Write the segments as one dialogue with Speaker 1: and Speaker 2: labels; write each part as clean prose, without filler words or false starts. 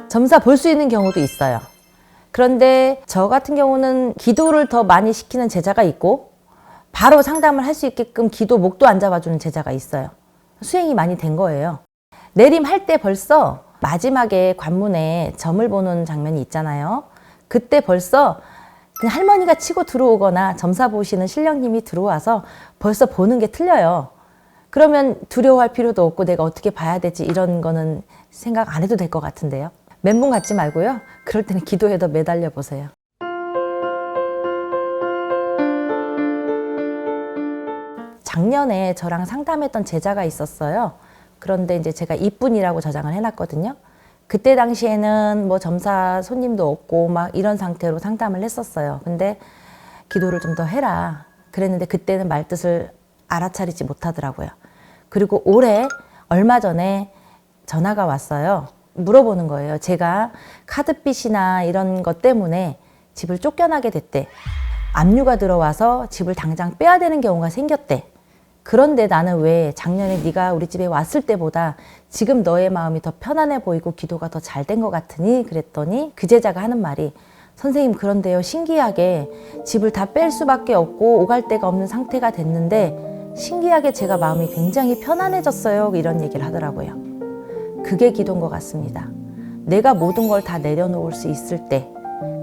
Speaker 1: 점사 볼 수 있는 경우도 있어요. 그런데 저 같은 경우는 기도를 더 많이 시키는 제자가 있고 바로 상담을 할 수 있게끔 기도 목도 안 잡아주는 제자가 있어요. 수행이 많이 된 거예요. 내림할 때 벌써 마지막에 관문에 점을 보는 장면이 있잖아요. 그때 벌써 그냥 할머니가 치고 들어오거나 점사 보시는 신령님이 들어와서 벌써 보는 게 틀려요. 그러면 두려워할 필요도 없고 내가 어떻게 봐야 되지 이런 거는 생각 안 해도 될 것 같은데요. 멘붕 갖지 말고요. 그럴 때는 기도에 더 매달려 보세요. 작년에 저랑 상담했던 제자가 있었어요. 그런데 이제 제가 이뿐이라고 저장을 해놨거든요. 그때 당시에는 뭐 점사 손님도 없고 막 이런 상태로 상담을 했었어요. 근데 기도를 좀 더 해라. 그랬는데 그때는 말뜻을 알아차리지 못하더라고요. 그리고 올해 얼마 전에 전화가 왔어요. 물어보는 거예요. 제가 카드빚이나 이런 것 때문에 집을 쫓겨나게 됐대. 압류가 들어와서 집을 당장 빼야 되는 경우가 생겼대. 그런데 나는 왜 작년에 네가 우리 집에 왔을 때보다 지금 너의 마음이 더 편안해 보이고 기도가 더 잘 된 것 같으니? 그랬더니 그 제자가 하는 말이 선생님 그런데요 신기하게 집을 다 뺄 수밖에 없고 오갈 데가 없는 상태가 됐는데 신기하게 제가 마음이 굉장히 편안해졌어요. 이런 얘기를 하더라고요. 그게 기도인 것 같습니다. 내가 모든 걸 다 내려놓을 수 있을 때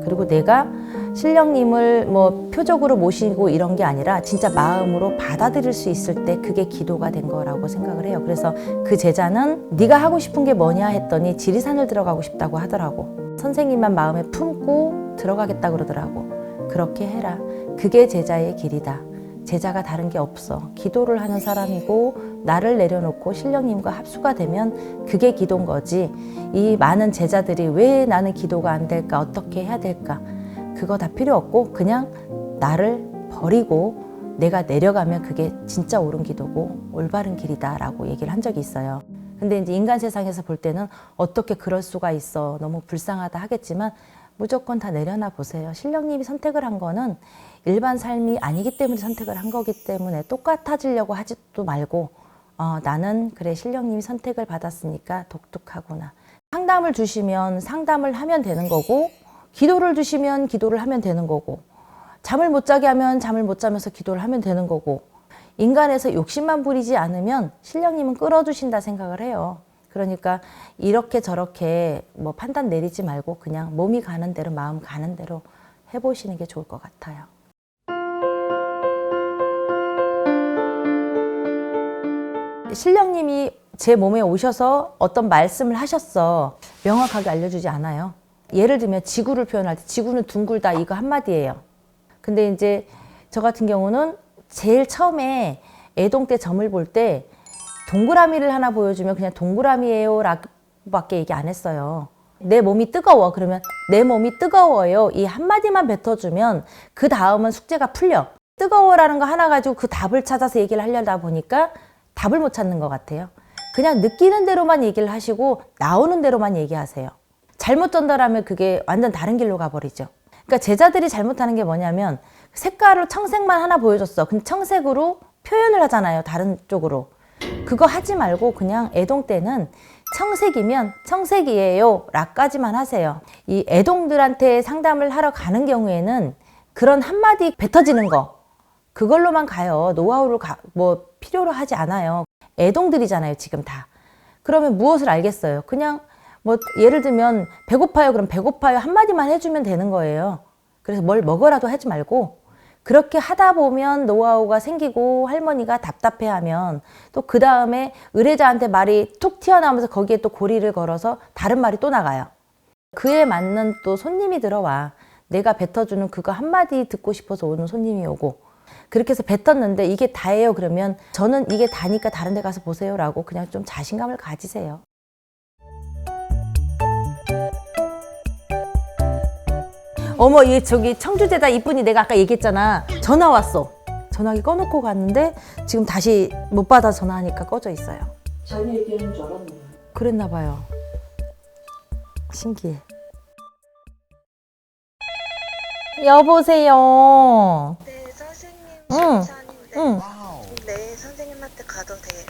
Speaker 1: 그리고 내가 신령님을 뭐 표적으로 모시고 이런 게 아니라 진짜 마음으로 받아들일 수 있을 때 그게 기도가 된 거라고 생각을 해요. 그래서 그 제자는 네가 하고 싶은 게 뭐냐 했더니 지리산을 들어가고 싶다고 하더라고. 선생님만 마음에 품고 들어가겠다 그러더라고. 그렇게 해라. 그게 제자의 길이다. 제자가 다른 게 없어. 기도를 하는 사람이고 나를 내려놓고 신령님과 합수가 되면 그게 기도인 거지. 이 많은 제자들이 왜 나는 기도가 안 될까? 어떻게 해야 될까? 그거 다 필요 없고 그냥 나를 버리고 내가 내려가면 그게 진짜 옳은 기도고 올바른 길이다라고 얘기를 한 적이 있어요. 근데 이제 인간 세상에서 볼 때는 어떻게 그럴 수가 있어. 너무 불쌍하다 하겠지만 무조건 다 내려놔 보세요. 신령님이 선택을 한 거는 일반 삶이 아니기 때문에 선택을 한 거기 때문에 똑같아지려고 하지도 말고 나는 그래 신령님이 선택을 받았으니까 독특하구나. 상담을 주시면 상담을 하면 되는 거고 기도를 주시면 기도를 하면 되는 거고 잠을 못 자게 하면 잠을 못 자면서 기도를 하면 되는 거고 인간에서 욕심만 부리지 않으면 신령님은 끌어주신다 생각을 해요. 그러니까 이렇게 저렇게 뭐 판단 내리지 말고 그냥 몸이 가는 대로 마음 가는 대로 해보시는 게 좋을 것 같아요. 신령님이 제 몸에 오셔서 어떤 말씀을 하셨어. 명확하게 알려주지 않아요. 예를 들면 지구를 표현할 때 지구는 둥글다 이거 한마디예요. 근데 이제 저 같은 경우는 제일 처음에 애동 때 점을 볼 때 동그라미를 하나 보여주면 그냥 동그라미예요 라고밖에 얘기 안 했어요. 내 몸이 뜨거워 그러면 내 몸이 뜨거워요 이 한마디만 뱉어주면 그 다음은 숙제가 풀려. 뜨거워라는 거 하나 가지고 그 답을 찾아서 얘기를 하려다 보니까 답을 못 찾는 것 같아요. 그냥 느끼는 대로만 얘기를 하시고 나오는 대로만 얘기하세요. 잘못 전달하면 그게 완전 다른 길로 가버리죠. 그러니까 제자들이 잘못하는 게 뭐냐면 색깔을 청색만 하나 보여줬어. 근데 청색으로 표현을 하잖아요. 다른 쪽으로. 그거 하지 말고 그냥 애동 때는 청색이면 청색이에요 라까지만 하세요. 이 애동들한테 상담을 하러 가는 경우에는 그런 한마디 뱉어지는 거 그걸로만 가요. 노하우를 뭐 필요로 하지 않아요. 애동들이잖아요 지금 다. 그러면 무엇을 알겠어요? 그냥 뭐 예를 들면 배고파요 그럼 배고파요 한마디만 해주면 되는 거예요. 그래서 뭘 먹으라도 하지 말고 그렇게 하다 보면 노하우가 생기고 할머니가 답답해하면 또 그 다음에 의뢰자한테 말이 툭 튀어나오면서 거기에 또 고리를 걸어서 다른 말이 또 나가요. 그에 맞는 또 손님이 들어와. 내가 뱉어주는 그거 한마디 듣고 싶어서 오는 손님이 오고 그렇게 해서 뱉었는데 이게 다예요 그러면 저는 이게 다니까 다른 데 가서 보세요 라고 그냥 좀 자신감을 가지세요. 어머 이 저기 청주제자 이쁜이 내가 아까 얘기했잖아. 전화 왔어. 전화기 꺼놓고 갔는데 지금 다시 못 받아 전화하니까 꺼져 있어요.
Speaker 2: 자기 얘기하는 줄 알았네.
Speaker 1: 그랬나 봐요. 신기해. 여보세요.
Speaker 3: 네, 선생님
Speaker 1: 응.
Speaker 3: 심사인데
Speaker 1: 응.
Speaker 3: 네, 선생님한테 가도 돼요.